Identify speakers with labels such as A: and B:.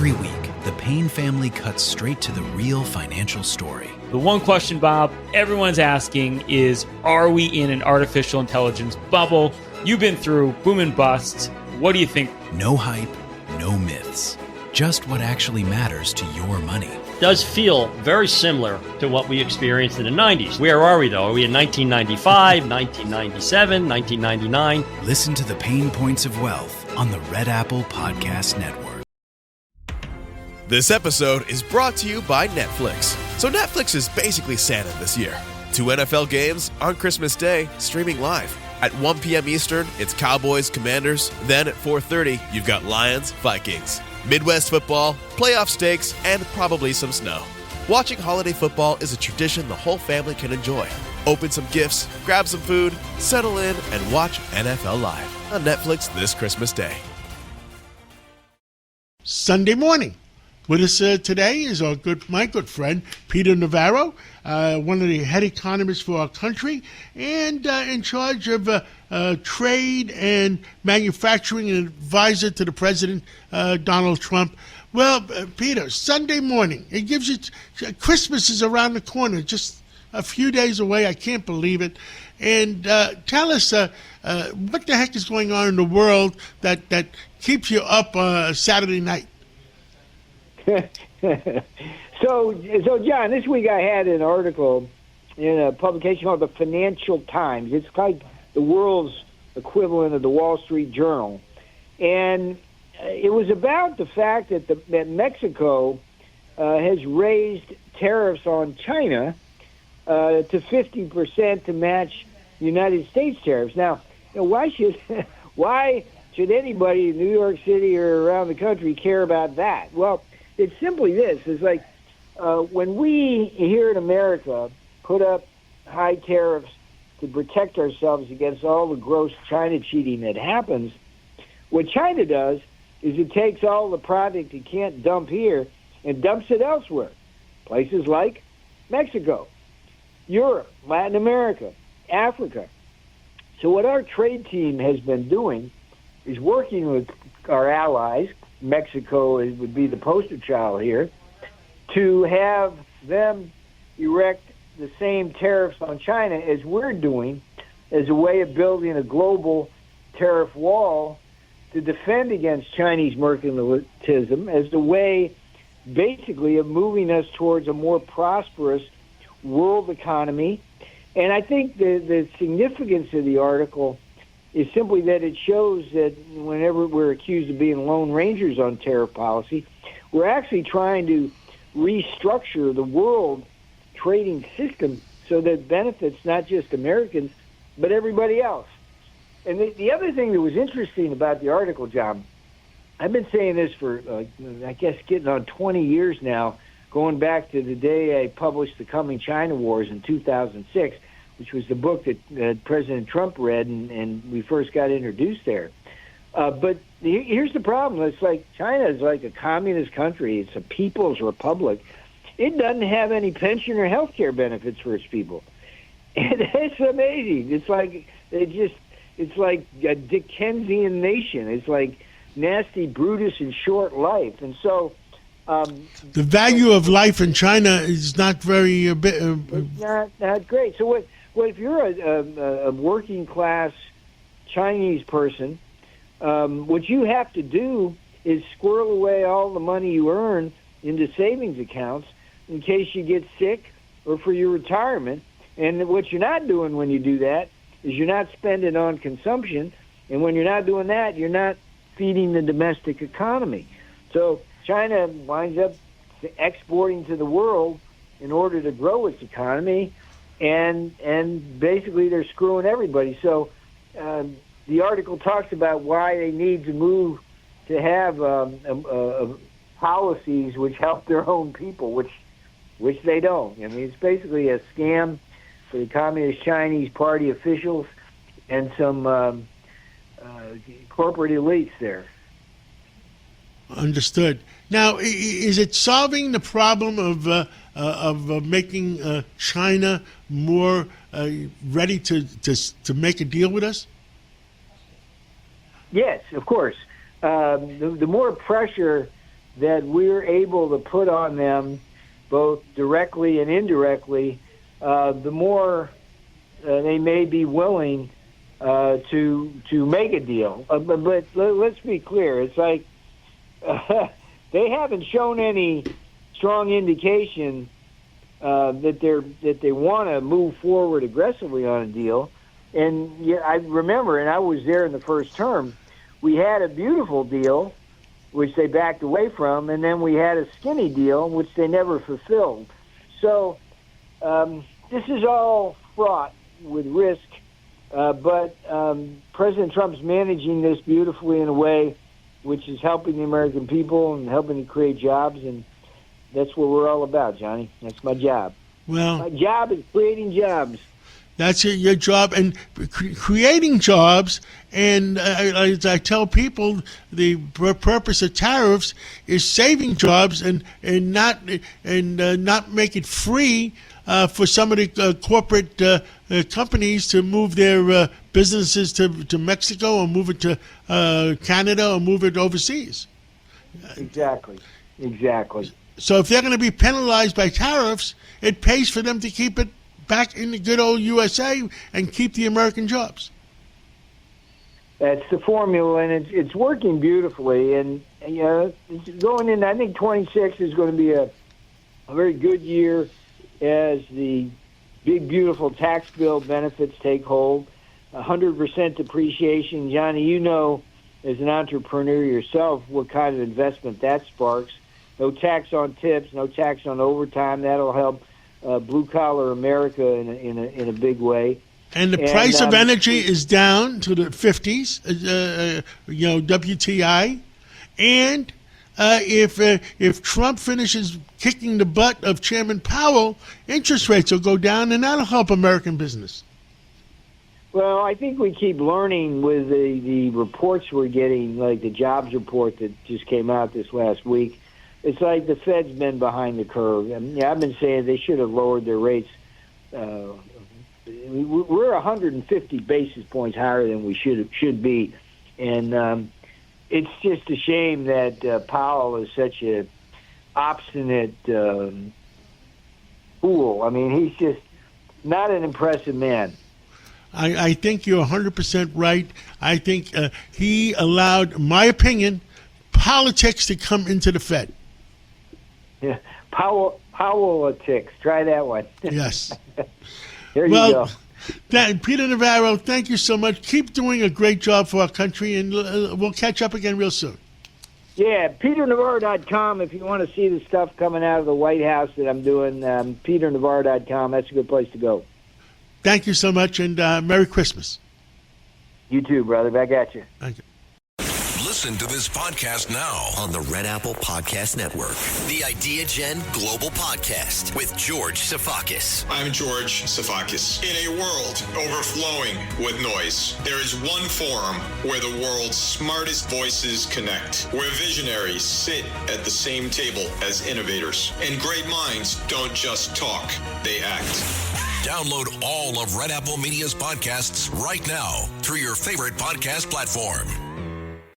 A: Every week, the Payne family cuts straight to the real financial story.
B: The one question, Bob, everyone's asking is, are we in an artificial intelligence bubble? You've been through boom and bust. What do you think?
A: No hype, no myths. Just what actually matters to your money.
C: Does feel very similar to what we experienced in the 90s. Where are we, though? Are we in 1995, 1997, 1999?
A: Listen to the Pain Points of Wealth on the Red Apple Podcast Network.
D: This episode is brought to you by Netflix. So Netflix is basically Santa this year. 2 NFL games on Christmas Day, streaming live. At 1 p.m. Eastern, it's Cowboys, Commanders. Then at 4:30, you've got Lions, Vikings. Midwest football, playoff stakes, and probably some snow. Watching holiday football is a tradition the whole family can enjoy. Open some gifts, grab some food, settle in, and watch NFL Live on Netflix this Christmas Day.
E: Sunday morning. With us today is my good friend, Peter Navarro, one of the head economists for our country, and in charge of trade and manufacturing and advisor to the President, Donald Trump. Well, Peter, Sunday morning, it gives you, Christmas is around the corner, just a few days away. I can't believe it. And tell us what the heck is going on in the world that keeps you up Saturday night?
F: So, John, this week I had an article in a publication called the Financial Times. It's like the world's equivalent of the Wall Street Journal. And it was about the fact that Mexico has raised tariffs on China to 50% to match United States tariffs. Now, why should anybody in New York City or around the country care about that? Well, it's simply this. It's like when we here in America put up high tariffs to protect ourselves against all the gross China cheating that happens, what China does is it takes all the product it can't dump here and dumps it elsewhere. Places like Mexico, Europe, Latin America, Africa. So what our trade team has been doing is working with our allies. Mexico would be the poster child here, to have them erect the same tariffs on China as we're doing as a way of building a global tariff wall to defend against Chinese mercantilism, as the way basically of moving us towards a more prosperous world economy. And I think the significance of the article is simply that it shows that whenever we're accused of being lone rangers on tariff policy, we're actually trying to restructure the world trading system so that it benefits not just Americans, but everybody else. And the other thing that was interesting about the article, John, I've been saying this for, I guess, getting on 20 years now, going back to the day I published The Coming China Wars in 2006, which was the book that President Trump read, and we first got introduced there. But here's the problem. It's like China is like a communist country. It's a people's republic. It doesn't have any pension or health care benefits for its people. And it's amazing. It's like a Dickensian nation. It's like nasty Brutus and short life. And so
E: the value of life in China is not very
F: it's not great. So if you're a working class Chinese person, what you have to do is squirrel away all the money you earn into savings accounts in case you get sick or for your retirement. And what you're not doing when you do that is you're not spending on consumption. And when you're not doing that, you're not feeding the domestic economy. So China winds up exporting to the world in order to grow its economy, and basically they're screwing everybody. So the article talks about why they need to move to have policies which help their own people, which they don't. I mean, it's basically a scam for the Communist Chinese Party officials and some corporate elites there.
E: Understood. Now, is it solving the problem of making China more ready to make a deal with us?
F: Yes, of course. The more pressure that we're able to put on them, both directly and indirectly, the more they may be willing to make a deal. But let's be clear. It's like they haven't shown any strong indication that they want to move forward aggressively on a deal. And yeah, I remember, and I was there in the first term, we had a beautiful deal, which they backed away from, and then we had a skinny deal, which they never fulfilled. So this is all fraught with risk, but President Trump's managing this beautifully in a way which is helping the American people and helping to create jobs, and that's what we're all about, Johnny. That's my job.
E: Well,
F: my job is creating jobs.
E: That's your job, and creating jobs. And as I tell people, the purpose of tariffs is saving jobs and not make it free for some of the corporate companies to move their businesses to Mexico or move it to Canada or move it overseas.
F: Exactly.
E: So if they're going to be penalized by tariffs, it pays for them to keep it back in the good old USA and keep the American jobs.
F: That's the formula, and it's working beautifully. And going in, I think 26 is going to be a very good year as the big, beautiful tax bill benefits take hold. 100% depreciation. Johnny, you know, as an entrepreneur yourself, what kind of investment that sparks. No tax on tips, no tax on overtime. That'll help blue-collar America in a big way.
E: And the price of energy is down to the 50s, WTI. And if Trump finishes kicking the butt of Chairman Powell, interest rates will go down, and that'll help American business.
F: Well, I think we keep learning with the reports we're getting, like the jobs report that just came out this last week. It's like the Fed's been behind the curve. And I've been saying they should have lowered their rates. We're 150 basis points higher than we should be. And it's just a shame that Powell is such a obstinate fool. I mean, he's just not an impressive man.
E: I think you're 100% right. I think he allowed, in my opinion, politics to come into the Fed.
F: Yeah, politics. Try that one.
E: Yes.
F: There you go.
E: Peter Navarro, thank you so much. Keep doing a great job for our country, and we'll catch up again real soon.
F: Yeah, PeterNavarro.com if you want to see the stuff coming out of the White House that I'm doing. PeterNavarro.com, that's a good place to go.
E: Thank you so much, and Merry Christmas.
F: You too, brother. Back at you.
E: Thank you.
G: Listen to this podcast now on the Red Apple Podcast Network. The Idea Gen Global Podcast with George Sifakis.
H: I'm George Sifakis. In a world overflowing with noise, there is one forum where the world's smartest voices connect, where visionaries sit at the same table as innovators, and great minds don't just talk, they act.
G: Download all of Red Apple Media's podcasts right now through your favorite podcast platform.